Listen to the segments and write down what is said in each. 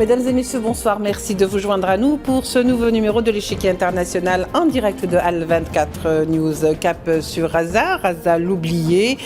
Mesdames et messieurs, bonsoir. Merci de vous joindre à nous pour ce nouveau numéro de l'échiquier international en direct de Al 24 News. Cap sur Raza, Raza l'oublié,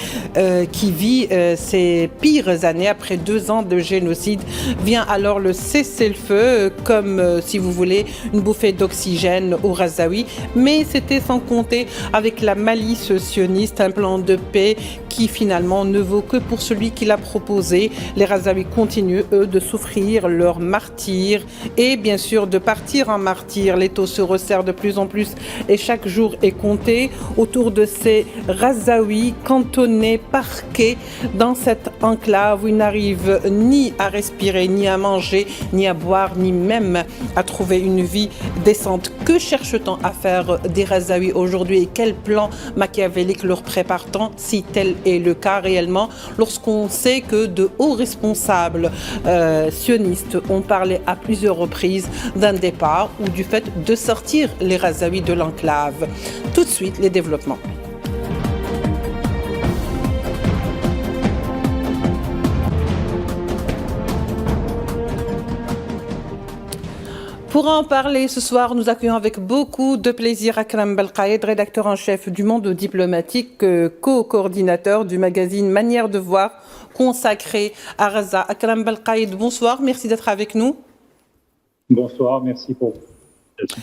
qui vit ses pires années après 2 ans de génocide. Vient alors le cessez-le-feu, comme si vous voulez une bouffée d'oxygène aux Razaouis. Mais c'était sans compter avec la malice sioniste, un plan de paix qui finalement ne vaut que pour celui qui l'a proposé. Les Razaouis continuent, eux, de souffrir leur martyr et bien sûr de partir en martyr. Les taux se resserrent de plus en plus et chaque jour est compté autour de ces Razaouis cantonnés, parqués dans cette enclave où ils n'arrivent ni à respirer, ni à manger, ni à boire, ni même à trouver une vie décente. Que cherche-t-on à faire des Razaouis aujourd'hui et quel plan machiavélique leur prépare-t-on si tel est le cas réellement lorsqu'on sait que de hauts responsables sionistes ont parlé à plusieurs reprises d'un départ ou du fait de sortir les Razaouis de l'enclave. Tout de suite, les développements. Pour en parler ce soir, nous accueillons avec beaucoup de plaisir Akram Belkaïd, rédacteur en chef du Monde diplomatique, co-coordinateur du magazine Manière de voir, consacré à Raza. Akram Belkaïd, bonsoir, merci d'être avec nous. Bonsoir, merci pour l'invitation.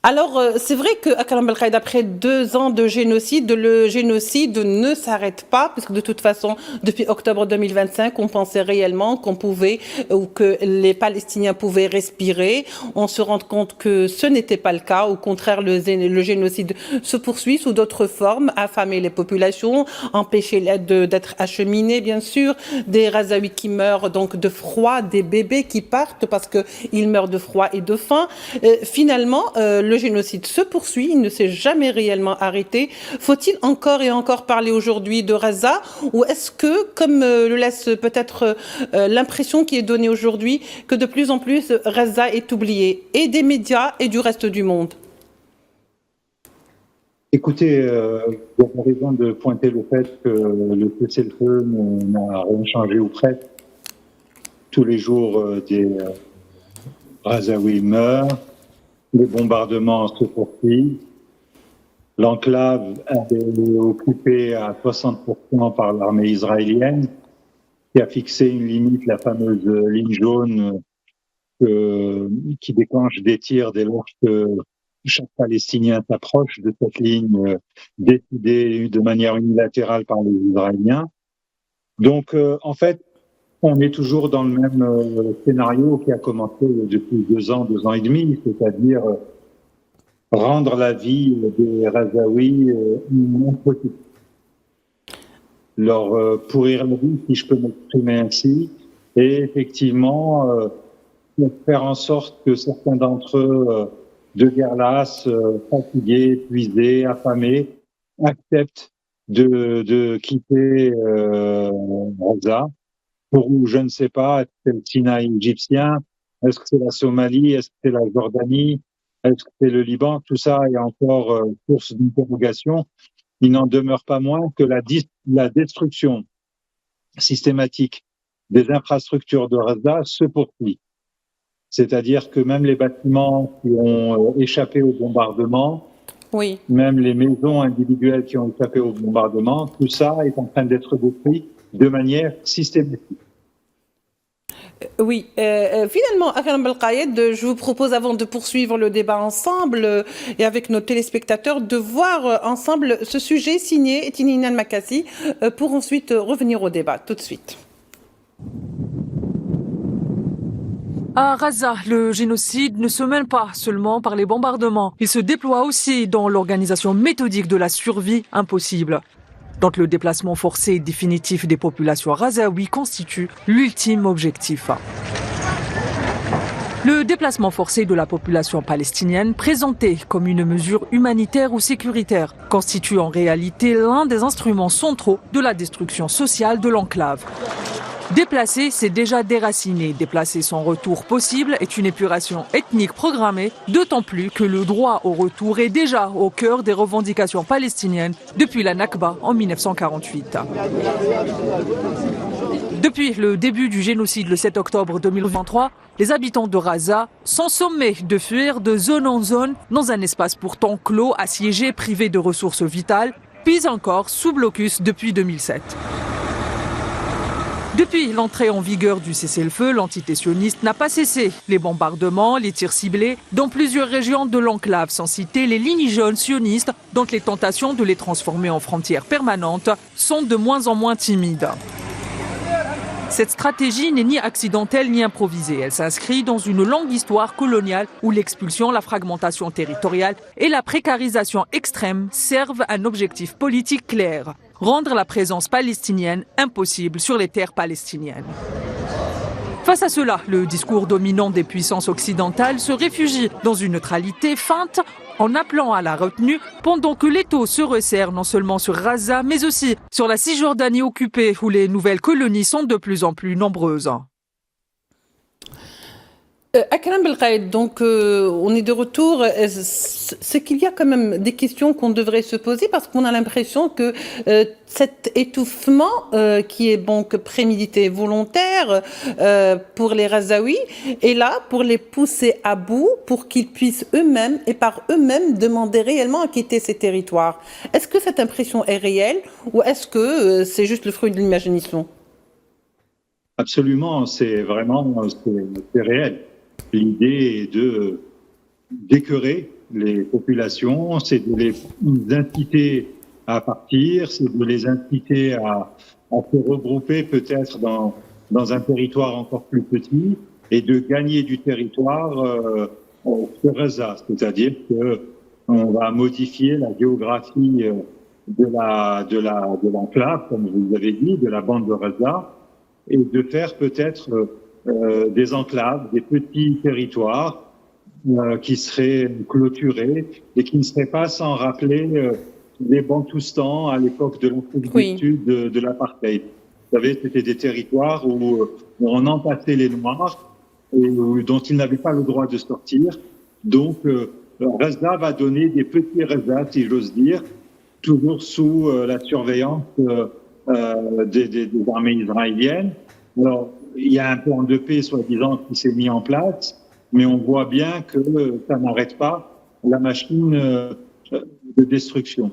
Alors, c'est vrai qu'Akram Belkaïd, après 2 ans de génocide, le génocide ne s'arrête pas, puisque de toute façon, depuis octobre 2025, on pensait réellement qu'on pouvait, ou que les Palestiniens pouvaient respirer. On se rend compte que ce n'était pas le cas. Au contraire, le génocide se poursuit sous d'autres formes, affamer les populations, empêcher l'aide d'être acheminée, bien sûr, des Razaouis qui meurent donc de froid, des bébés qui partent parce qu'ils meurent de froid et de faim. Finalement, le génocide se poursuit, il ne s'est jamais réellement arrêté. Faut-il encore et encore parler aujourd'hui de Raza ou est-ce que, comme le laisse peut-être l'impression qui est donnée aujourd'hui, que de plus en plus Raza est oublié et des médias et du reste du monde? Écoutez, vous avez raison de pointer le fait que le cessez-le-feu n'a rien changé ou presque. Tous les jours, des Razaouis meurent. Les bombardements se poursuivent. L'enclave est occupée à 60% par l'armée israélienne, qui a fixé une limite, la fameuse ligne jaune, qui déclenche des tirs dès lors que chaque Palestinien s'approche de cette ligne décidée de manière unilatérale par les Israéliens. Donc, en fait, on est toujours dans le même scénario qui a commencé depuis 2 ans et demi, c'est-à-dire rendre la vie des Razaouis impossible. Leur pourrir la vie, si je peux m'exprimer ainsi, et effectivement faire en sorte que certains d'entre eux, de guerre lasse, fatigués, épuisés, affamés, acceptent de quitter Raza. Pour où, je ne sais pas, est-ce que c'est le Sinaï égyptien, est-ce que c'est la Somalie, est-ce que c'est la Jordanie, est-ce que c'est le Liban, tout ça est encore source d'interrogation. Il n'en demeure pas moins que la destruction systématique des infrastructures de Raza se poursuit. C'est-à-dire que même les bâtiments qui ont échappé au bombardement, oui, même les maisons individuelles qui ont échappé au bombardement, tout ça est en train d'être détruit de manière systématique. Oui, finalement, Akram Belkaïd, je vous propose, avant de poursuivre le débat ensemble et avec nos téléspectateurs, de voir ensemble ce sujet signé Tini Makassi pour ensuite revenir au débat. Tout de suite. À Raza, le génocide ne se mène pas seulement par les bombardements. Il se déploie aussi dans l'organisation méthodique de la survie impossible. Donc le déplacement forcé et définitif des populations razaouis constitue l'ultime objectif. Le déplacement forcé de la population palestinienne, présenté comme une mesure humanitaire ou sécuritaire, constitue en réalité l'un des instruments centraux de la destruction sociale de l'enclave. Déplacer, c'est déjà déraciner. Déplacer sans retour possible est une épuration ethnique programmée, d'autant plus que le droit au retour est déjà au cœur des revendications palestiniennes depuis la Nakba en 1948. Depuis le début du génocide le 7 octobre 2023, les habitants de Raza sont sommés de fuir de zone en zone dans un espace pourtant clos, assiégé, privé de ressources vitales, puis encore sous blocus depuis 2007. Depuis l'entrée en vigueur du cessez-le-feu, l'entité sioniste n'a pas cessé. Les bombardements, les tirs ciblés dans plusieurs régions de l'enclave, sans citer les lignes jaunes sionistes, dont les tentations de les transformer en frontières permanentes sont de moins en moins timides. Cette stratégie n'est ni accidentelle ni improvisée. Elle s'inscrit dans une longue histoire coloniale où l'expulsion, la fragmentation territoriale et la précarisation extrême servent un objectif politique clair: rendre la présence palestinienne impossible sur les terres palestiniennes. Face à cela, le discours dominant des puissances occidentales se réfugie dans une neutralité feinte en appelant à la retenue pendant que l'étau se resserre non seulement sur Raza mais aussi sur la Cisjordanie occupée où les nouvelles colonies sont de plus en plus nombreuses. Akram Belkaïd, donc on est de retour. C'est qu'il y a quand même des questions qu'on devrait se poser parce qu'on a l'impression que cet étouffement qui est donc prémédité, volontaire pour les Razaouis est là pour les pousser à bout pour qu'ils puissent eux-mêmes et par eux-mêmes demander réellement à quitter ces territoires. Est-ce que cette impression est réelle ou est-ce que c'est juste le fruit de l'imagination? Absolument, c'est réel. L'idée est d'écœurer les populations, c'est de les inciter à partir, c'est de les inciter à se regrouper peut-être dans un territoire encore plus petit et de gagner du territoire sur Raza, c'est-à-dire que on va modifier la géographie de l'enclave, comme vous avez dit, de la bande de Raza, et de faire peut-être des enclaves, des petits territoires qui seraient clôturés et qui ne seraient pas sans rappeler les Bantoustans à l'époque de l'Afrique du Sud de l'apartheid. Vous savez, c'était des territoires où on entassait les Noirs et dont ils n'avaient pas le droit de sortir. Donc, Raza va donner des petits Raza, si j'ose dire, toujours sous la surveillance des armées israéliennes. Alors, il y a un plan de paix, soi-disant, qui s'est mis en place, mais on voit bien que ça n'arrête pas la machine de destruction.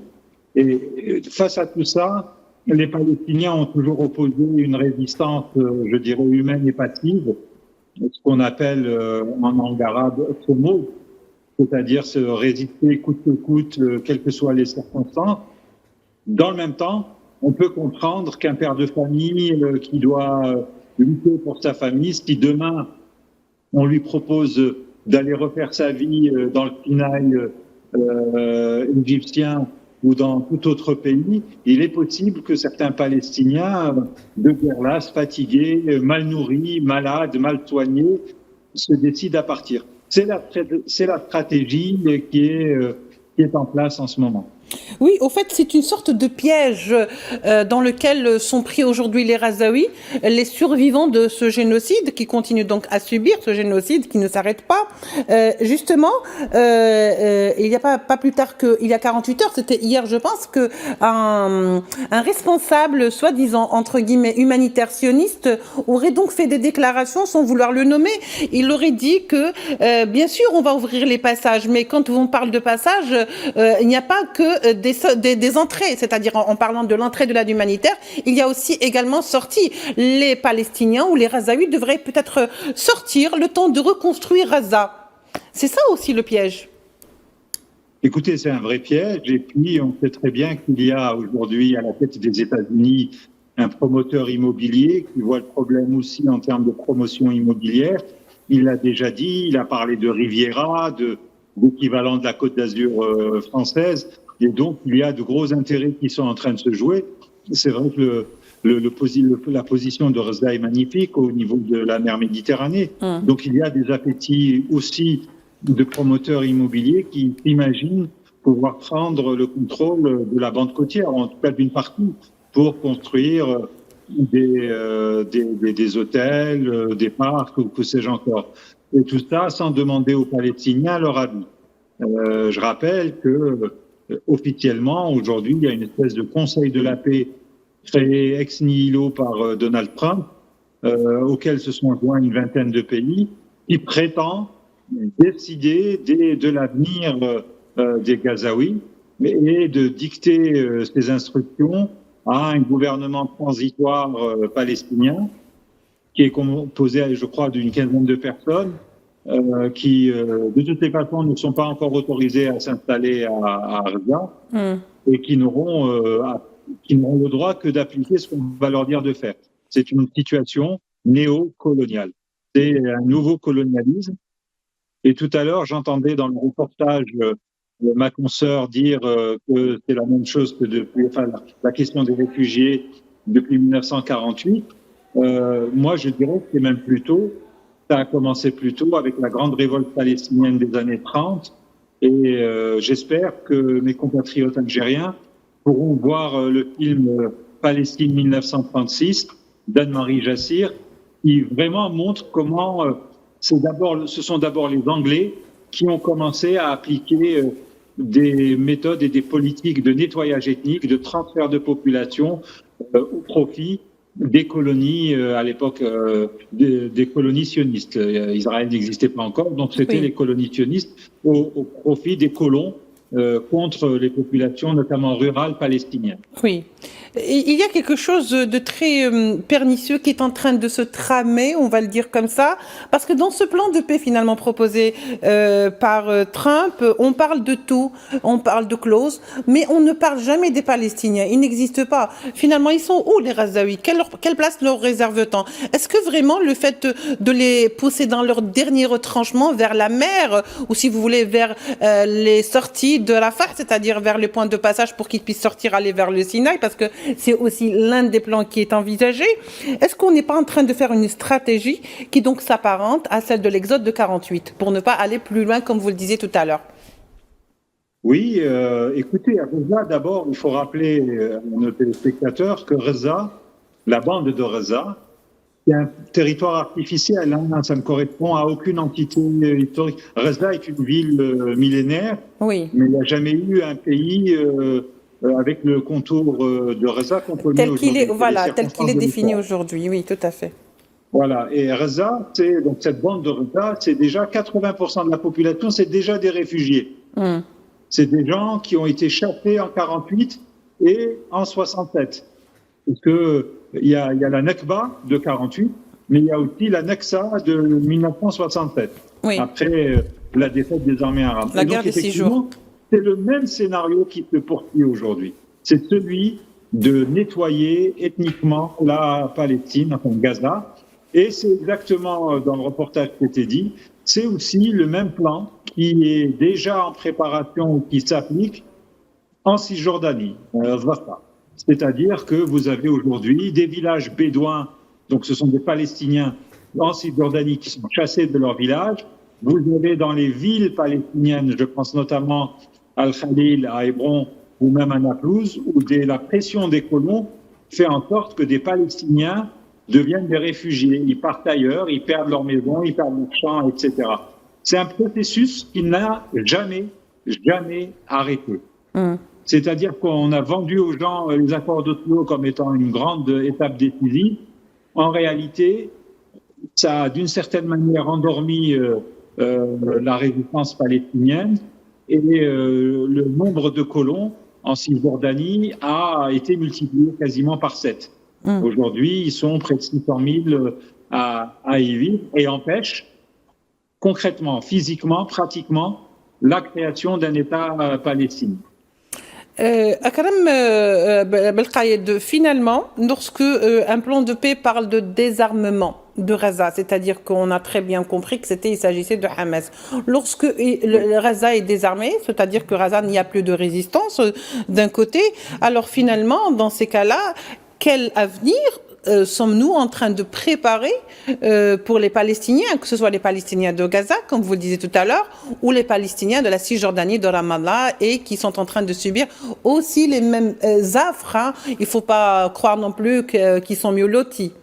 Et face à tout ça, les Palestiniens ont toujours opposé une résistance, je dirais, humaine et passive, ce qu'on appelle en langue arabe « somo », c'est-à-dire se résister coûte que coûte, quelles que soient les circonstances. Dans le même temps, on peut comprendre qu'un père de famille qui doit lutter pour sa famille, si demain on lui propose d'aller refaire sa vie dans le Sinaï égyptien ou dans tout autre pays, il est possible que certains Palestiniens de guerre-lasse, fatigués, mal nourris, malades, mal soignés, se décident à partir. C'est la stratégie qui est en place en ce moment. Oui, au fait, c'est une sorte de piège dans lequel sont pris aujourd'hui les Razaouis, les survivants de ce génocide qui continuent donc à subir ce génocide qui ne s'arrête pas. Justement, il n'y a pas plus tard qu'il y a 48 heures, c'était hier, je pense, que un responsable, soi-disant, entre guillemets, humanitaire sioniste, aurait donc fait des déclarations sans vouloir le nommer. Il aurait dit que, bien sûr, on va ouvrir les passages, mais quand on parle de passages, il n'y a pas que des entrées, c'est-à-dire en parlant de l'entrée de l'aide humanitaire, il y a aussi également sorti. Les Palestiniens ou les Razaouis devraient peut-être sortir le temps de reconstruire Raza. C'est ça aussi le piège. Écoutez, c'est un vrai piège. Et puis, on sait très bien qu'il y a aujourd'hui à la tête des États-Unis un promoteur immobilier qui voit le problème aussi en termes de promotion immobilière. Il l'a déjà dit, il a parlé de Riviera, d'équivalent de la Côte d'Azur française. Et donc, il y a de gros intérêts qui sont en train de se jouer. C'est vrai que la position de Raza est magnifique au niveau de la mer Méditerranée. Donc, il y a des appétits aussi de promoteurs immobiliers qui imaginent pouvoir prendre le contrôle de la bande côtière, en tout cas d'une partie, pour construire des hôtels, des parcs, ou que sais-je encore. Et tout ça sans demander aux Palestiniens leur avis. Je rappelle que officiellement, aujourd'hui, il y a une espèce de conseil de la paix créé ex nihilo par Donald Trump auquel se sont joints une vingtaine de pays, qui prétend décider de l'avenir des Gazaouis et de dicter ses instructions à un gouvernement transitoire palestinien qui est composé, je crois, d'une quinzaine de personnes qui, de toutes les façons, ne sont pas encore autorisées à s'installer à Gaza et qui n'auront le droit que d'appliquer ce qu'on va leur dire de faire. C'est une situation néo-coloniale. C'est un nouveau colonialisme. Et tout à l'heure, j'entendais dans le reportage ma consoeur dire que c'est la même chose que depuis, enfin, la question des réfugiés depuis 1948. Moi, je dirais que c'est même plus tôt. Ça a commencé plus tôt avec la grande révolte palestinienne des années 30. Et j'espère que mes compatriotes algériens pourront voir le film Palestine 1936 d'Anne-Marie Jassir, qui vraiment montre comment ce sont d'abord les Anglais qui ont commencé à appliquer des méthodes et des politiques de nettoyage ethnique, de transfert de population au profit des colonies, à l'époque des colonies sionistes. Israël n'existait pas encore, donc c'était les colonies sionistes au profit des colons contre les populations, notamment rurales palestiniennes. Oui. Et il y a quelque chose de très pernicieux qui est en train de se tramer, on va le dire comme ça, parce que dans ce plan de paix finalement proposé par Trump, on parle de tout, on parle de clauses, mais on ne parle jamais des Palestiniens. Ils n'existent pas. Finalement, ils sont où les Gazaouis? Quelle place leur réserve-t-on? Est-ce que vraiment le fait de les pousser dans leur dernier retranchement vers la mer, ou si vous voulez vers les sorties de Rafah, c'est-à-dire vers les points de passage pour qu'ils puissent sortir, aller vers le Sinaï, parce que c'est aussi l'un des plans qui est envisagé. Est-ce qu'on n'est pas en train de faire une stratégie qui donc s'apparente à celle de l'exode de 48 pour ne pas aller plus loin, comme vous le disiez tout à l'heure? Oui, écoutez, à Reza, d'abord, il faut rappeler à nos téléspectateurs que Reza, la bande de Reza, c'est un territoire artificiel, hein, ça ne correspond à aucune entité historique. Reza est une ville millénaire, mais il n'y a jamais eu un pays avec le contour de Reza qu'on connaît aujourd'hui. Tel qu'il est défini aujourd'hui, oui, tout à fait. Voilà, et Reza, donc cette bande de Reza, c'est déjà 80% de la population, c'est déjà des réfugiés. C'est des gens qui ont été chassés en 48 et en 67. Parce que il y a la Nakba de 48, mais il y a aussi la Naksa de 1967. Oui. Après la défaite des armées arabes. La guerre des 6 jours. C'est le même scénario qui se poursuit aujourd'hui. C'est celui de nettoyer ethniquement la Palestine, enfin Gaza. Et c'est exactement dans le reportage qui était dit, c'est aussi le même plan qui est déjà en préparation, qui s'applique en Cisjordanie, Rafah. C'est-à-dire que vous avez aujourd'hui des villages bédouins, donc ce sont des Palestiniens en Cisjordanie qui sont chassés de leur village. Vous avez dans les villes palestiniennes, je pense notamment à Al-Khalil, à Hébron ou même à Naplouse, où la pression des colons fait en sorte que des Palestiniens deviennent des réfugiés. Ils partent ailleurs, ils perdent leur maison, ils perdent leur champ, etc. C'est un processus qui n'a jamais arrêté. C'est-à-dire qu'on a vendu aux gens les accords d'Oslo comme étant une grande étape décisive. En réalité, ça a d'une certaine manière endormi la résistance palestinienne et le nombre de colons en Cisjordanie a été multiplié quasiment par 7. Aujourd'hui, ils sont près de 600 000 à y vivre et empêchent concrètement, physiquement, pratiquement la création d'un État palestinien. Akram Belkayed, finalement, lorsque un plan de paix parle de désarmement de Gaza, c'est-à-dire qu'on a très bien compris il s'agissait de Hamas. Lorsque le Gaza est désarmé, c'est-à-dire que Gaza n'y a plus de résistance d'un côté, alors finalement, dans ces cas-là, quel avenir sommes-nous en train de préparer pour les Palestiniens, que ce soit les Palestiniens de Gaza, comme vous le disiez tout à l'heure, ou les Palestiniens de la Cisjordanie, de Ramallah, et qui sont en train de subir aussi les mêmes affres, hein. Il ne faut pas croire non plus qu'ils sont mieux lotis.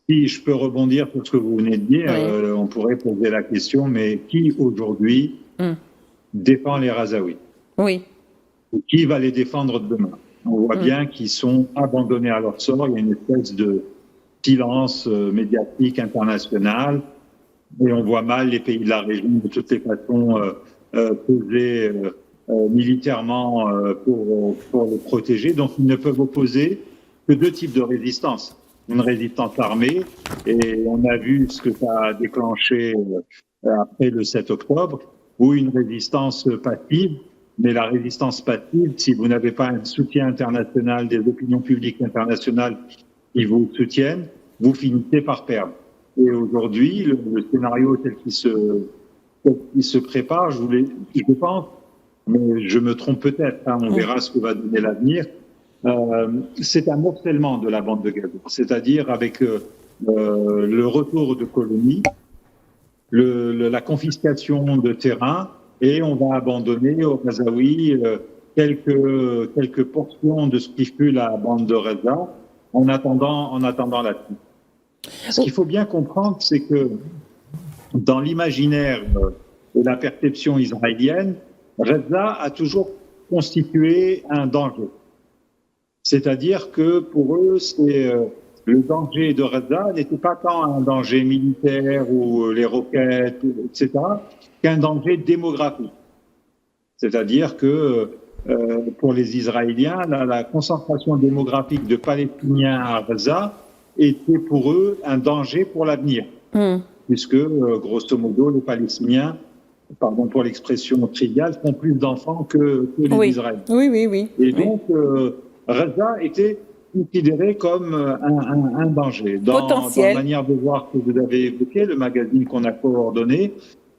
Si je peux rebondir sur ce que vous venez de dire, on pourrait poser la question, mais qui aujourd'hui défend les Gazaouis? Oui. Qui va les défendre demain? On voit bien qu'ils sont abandonnés à leur sort. Il y a une espèce de silence médiatique international. Et on voit mal les pays de la région, de toutes les façons, peser militairement pour les protéger. Donc, ils ne peuvent opposer que deux types de résistance. Une résistance armée, et on a vu ce que ça a déclenché après le 7 octobre, ou une résistance passive. Mais la résistance passive, si vous n'avez pas un soutien international, des opinions publiques internationales qui vous soutiennent, vous finissez par perdre. Et aujourd'hui, le scénario tel qu'il se prépare, je pense, mais je me trompe peut-être, hein, on verra ce que va donner l'avenir, c'est un morcellement de la bande de Gaza, c'est-à-dire avec le retour de colonies, la confiscation de terrains, et on va abandonner aux Gazaouis quelques portions de ce qui fut la bande de Gaza en attendant la suite. Ce qu'il faut bien comprendre, c'est que dans l'imaginaire et la perception israélienne, Gaza a toujours constitué un danger. C'est-à-dire que pour eux, le danger de Gaza n'était pas tant un danger militaire ou les roquettes, etc., qu'un danger démographique. C'est-à-dire que pour les Israéliens, la concentration démographique de Palestiniens à Gaza était pour eux un danger pour l'avenir, puisque grosso modo, les Palestiniens, pardon pour l'expression triviale, font plus d'enfants que les Israéliens. Oui. Et donc, Gaza était considéré comme un danger. Potentiel. Dans la manière de voir que vous avez évoqué, le magazine qu'on a coordonné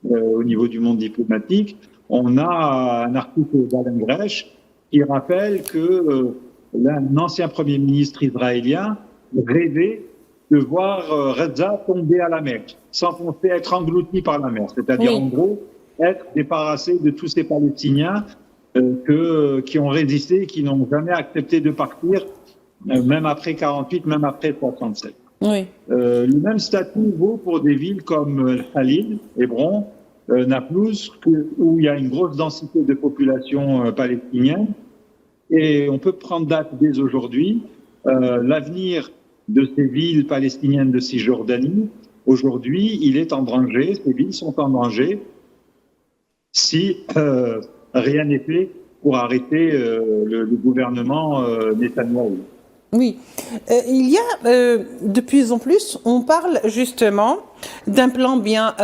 au niveau du monde diplomatique, on a un article d'Alain Grech qui rappelle que un ancien Premier ministre israélien rêvait de voir Gaza tomber à la mer, s'enfoncer, être englouti par la mer. C'est-à-dire, en gros, être débarrassé de tous ces Palestiniens qui ont résisté, qui n'ont jamais accepté de partir, même après 48, même après 67. Le même statut vaut pour des villes comme Khalil, Hébron, Naplouse, où il y a une grosse densité de population palestinienne. Et on peut prendre date dès aujourd'hui. L'avenir de ces villes palestiniennes de Cisjordanie, aujourd'hui, il est en danger, ces villes sont en danger si rien n'est fait pour arrêter le gouvernement Netanyahou. Oui, il y a de plus en plus, on parle justement d'un plan bien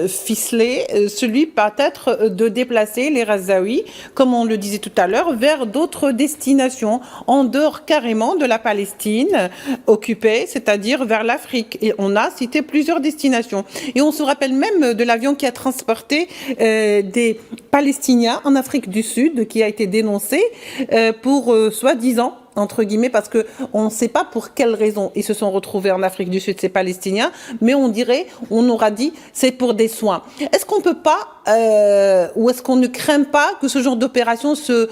ficelé, celui peut-être de déplacer les Gazaouis, comme on le disait tout à l'heure, vers d'autres destinations, en dehors carrément de la Palestine occupée, c'est-à-dire vers l'Afrique. Et on a cité plusieurs destinations. Et on se rappelle même de l'avion qui a transporté des Palestiniens en Afrique du Sud, qui a été dénoncé pour soi-disant, entre guillemets, parce que on ne sait pas pour quelles raisons ils se sont retrouvés en Afrique du Sud, ces Palestiniens, mais on aura dit, c'est pour des soins. Est-ce qu'on peut pas, ou est-ce qu'on ne craint pas que ce genre d'opération se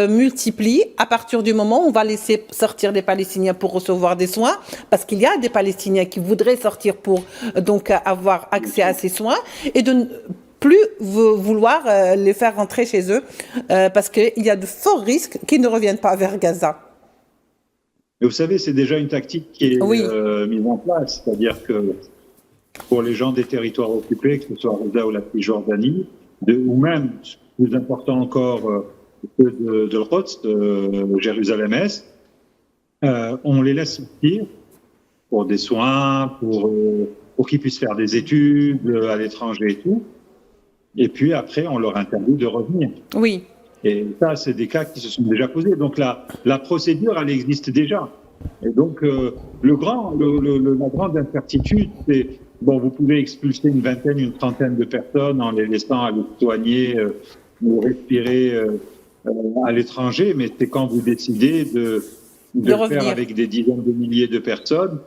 multiplie à partir du moment où on va laisser sortir des Palestiniens pour recevoir des soins, parce qu'il y a des Palestiniens qui voudraient sortir pour donc avoir accès à ces soins, et de plus vouloir les faire rentrer chez eux, parce qu'il y a de forts risques qu'ils ne reviennent pas vers Gaza. Mais vous savez, c'est déjà une tactique qui est mise en place, c'est-à-dire que pour les gens des territoires occupés, que ce soit Gaza ou la Cisjordanie, ou même, plus important encore, de Rhodes, de Jérusalem-Est, on les laisse sortir pour des soins, pour qu'ils puissent faire des études à l'étranger et tout. Et puis après, on leur interdit de revenir. Oui. Et ça, c'est des cas qui se sont déjà posés. Donc la procédure, elle existe déjà. Et donc la grande incertitude, c'est bon, vous pouvez expulser une vingtaine, une trentaine de personnes en les laissant aller soigner ou respirer à l'étranger, mais c'est quand vous décidez de le faire avec des dizaines de milliers de personnes.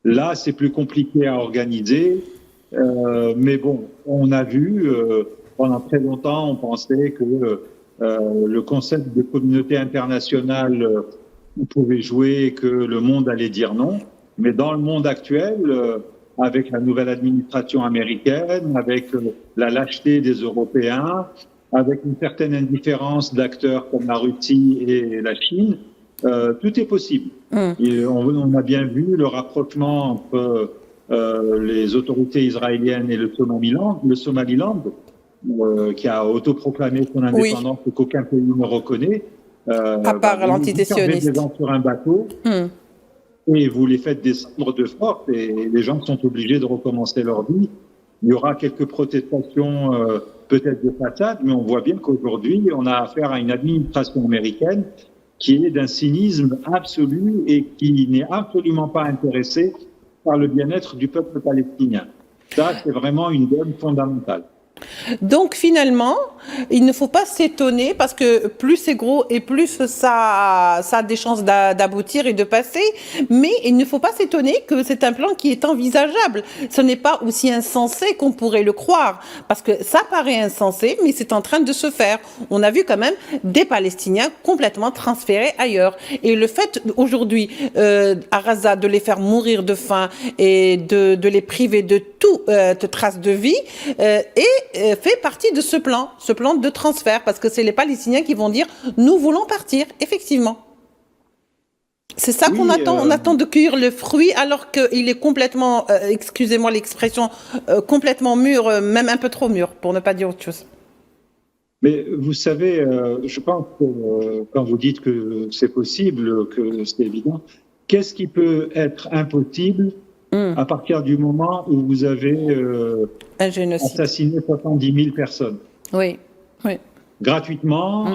Là, c'est plus compliqué à organiser. Mais bon, on a vu, pendant très longtemps, on pensait que le concept de communauté internationale pouvait jouer, que le monde allait dire non. Mais dans le monde actuel, avec la nouvelle administration américaine, avec la lâcheté des Européens, avec une certaine indifférence d'acteurs comme la Russie et la Chine, tout est possible. Et on a bien vu le rapprochement entre les autorités israéliennes et le Somaliland, qui a autoproclamé son indépendance et qu'aucun pays ne reconnaît. À part l'entité sioniste. Vous des gens sur un bateau et vous les faites descendre de force et les gens sont obligés de recommencer leur vie. Il y aura quelques protestations peut-être de façade, mais on voit bien qu'aujourd'hui, on a affaire à une administration américaine qui est d'un cynisme absolu et qui n'est absolument pas intéressée par le bien-être du peuple palestinien. Ça, c'est vraiment une donne fondamentale. Donc finalement, il ne faut pas s'étonner parce que plus c'est gros et plus ça a des chances d'aboutir et de passer, mais il ne faut pas s'étonner que c'est un plan qui est envisageable. Ce n'est pas aussi insensé qu'on pourrait le croire, parce que ça paraît insensé, mais c'est en train de se faire. On a vu quand même des Palestiniens complètement transférés ailleurs. Et le fait aujourd'hui à Gaza de les faire mourir de faim et de les priver de toute trace de vie fait partie de ce plan de transfert, parce que c'est les Palestiniens qui vont dire « nous voulons partir », effectivement. C'est ça qu'on attend, on attend de cueillir le fruit alors qu'il est complètement, excusez-moi l'expression, complètement mûr, même un peu trop mûr, pour ne pas dire autre chose. Mais vous savez, je pense que quand vous dites que c'est possible, que c'est évident, qu'est-ce qui peut être impossible à partir du moment où vous avez un génocide, assassiné 70 000 personnes. Oui, oui. Gratuitement,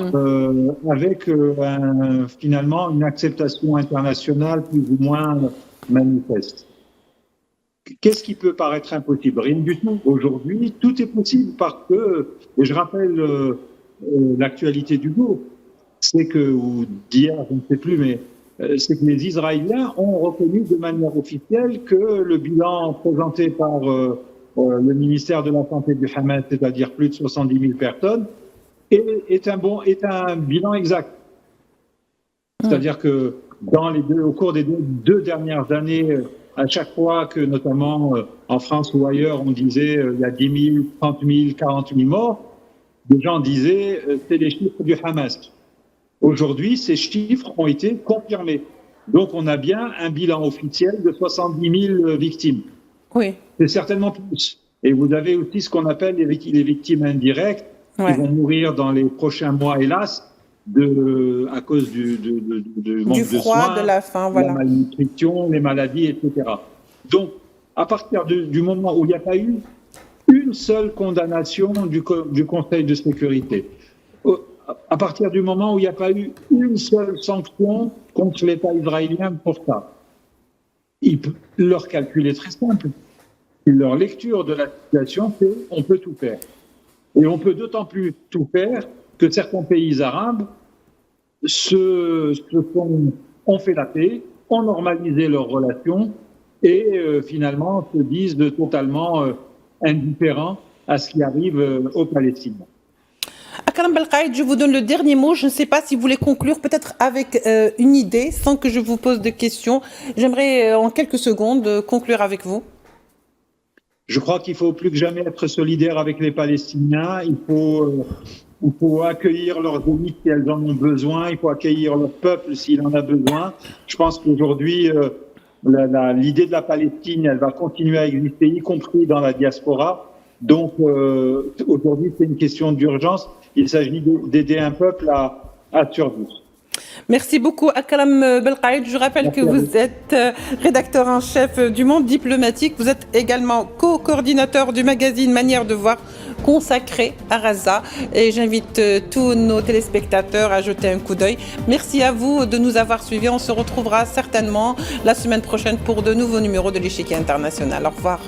avec finalement une acceptation internationale plus ou moins manifeste. Qu'est-ce qui peut paraître impossible? Rien du tout. Aujourd'hui, tout est possible parce que, et je rappelle l'actualité du jour, c'est que, ou d'hier, je ne sais plus, mais c'est que les Israéliens ont reconnu de manière officielle que le bilan présenté par le ministère de la Santé du Hamas, c'est-à-dire plus de 70 000 personnes, est un bilan exact. C'est-à-dire que au cours des deux dernières années, à chaque fois que, notamment en France ou ailleurs, on disait il y a 10 000, 30 000, 40 000 morts, des gens disaient c'est les chiffres du Hamas. Aujourd'hui, ces chiffres ont été confirmés. Donc, on a bien un bilan officiel de 70 000 victimes. Oui. C'est certainement plus. Et vous avez aussi ce qu'on appelle les victimes indirectes, qui vont mourir dans les prochains mois, hélas, à cause du manque de froid, soins, de la faim, voilà. La malnutrition, les maladies, etc. Donc, à partir du moment où il n'y a pas eu une seule condamnation du Conseil de sécurité, à partir du moment où il n'y a pas eu une seule sanction contre l'État israélien pour ça, leur calcul est très simple. Leur lecture de la situation, c'est on peut tout faire. Et on peut d'autant plus tout faire que certains pays arabes ont fait la paix, ont normalisé leurs relations et finalement se disent totalement indifférents à ce qui arrive aux Palestiniens. Akram Belkaïd, je vous donne le dernier mot. Je ne sais pas si vous voulez conclure peut-être avec une idée, sans que je vous pose de questions. J'aimerais en quelques secondes conclure avec vous. Je crois qu'il faut plus que jamais être solidaire avec les Palestiniens. Il faut accueillir leurs élites si elles en ont besoin. Il faut accueillir leur peuple s'il en a besoin. Je pense qu'aujourd'hui, l'idée de la Palestine, elle va continuer à exister, y compris dans la diaspora. Donc, aujourd'hui, c'est une question d'urgence. Il s'agit d'aider un peuple à survivre. Merci beaucoup, Akram Belkaïd. Je rappelle que vous êtes rédacteur en chef du Monde diplomatique. Vous êtes également co-coordinateur du magazine Manière de voir consacré à Gaza. Et j'invite tous nos téléspectateurs à jeter un coup d'œil. Merci à vous de nous avoir suivis. On se retrouvera certainement la semaine prochaine pour de nouveaux numéros de l'Échiquier International. Au revoir.